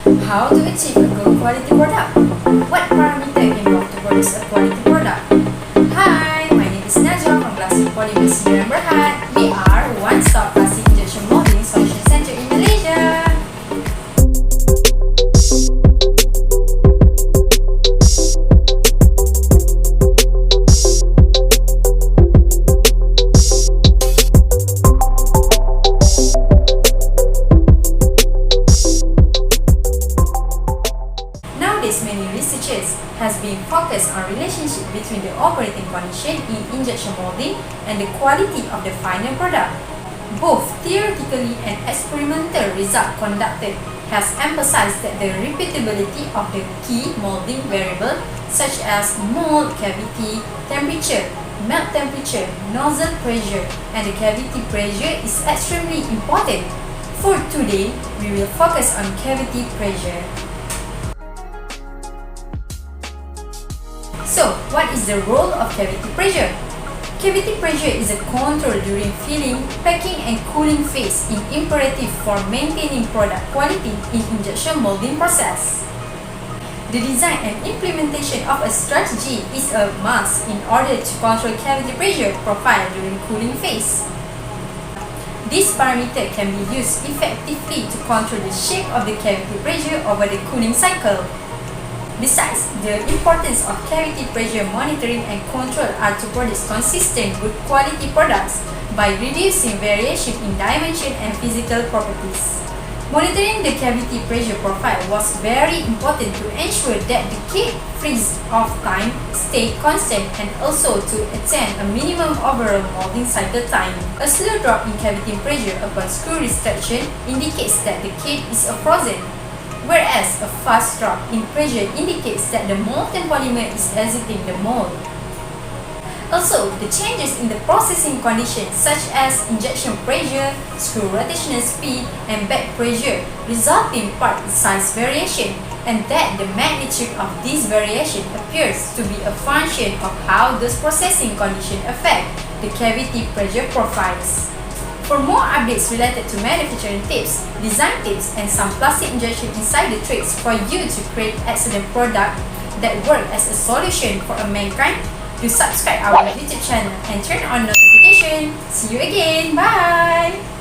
How to achieve a good quality product? What parameter involved to produce a quality product? Hi, my name is Najwa from Glasfil Polymer Sdn. We are one-stop plastic injection molding solution center in Malaysia. Nowadays, many researchers has been focused on relationship between the operating condition in injection molding and the quality of the final product. Both theoretically and experimental results conducted has emphasized that the repeatability of the key molding variable such as mold cavity temperature, melt temperature, nozzle pressure, and the cavity pressure is extremely important. For today, we will focus on cavity pressure. So, what is the role of cavity pressure? Cavity pressure is a control during filling, packing, and cooling phase is imperative for maintaining product quality in injection molding process. The design and implementation of a strategy is a must in order to control cavity pressure profile during cooling phase. This parameter can be used effectively to control the shape of the cavity pressure over the cooling cycle. Besides, the importance of cavity pressure monitoring and control are to produce consistent good quality products by reducing variation in dimension and physical properties. Monitoring the cavity pressure profile was very important to ensure that the cake freeze-off time stayed constant and also to attain a minimum overall molding cycle time. A slow drop in cavity pressure upon screw restriction indicates that the cake is frozen, whereas a fast drop in pressure indicates that the molten polymer is exiting the mold. Also, the changes in the processing conditions such as injection pressure, screw rotational speed, and back pressure result in part size variation, and that the magnitude of this variation appears to be a function of how those processing conditions affect the cavity pressure profiles. For more updates related to manufacturing tips, design tips, and some plastic injection insider tricks for you to create excellent product that work as a solution for mankind, do subscribe our YouTube channel and turn on notification. See you again. Bye!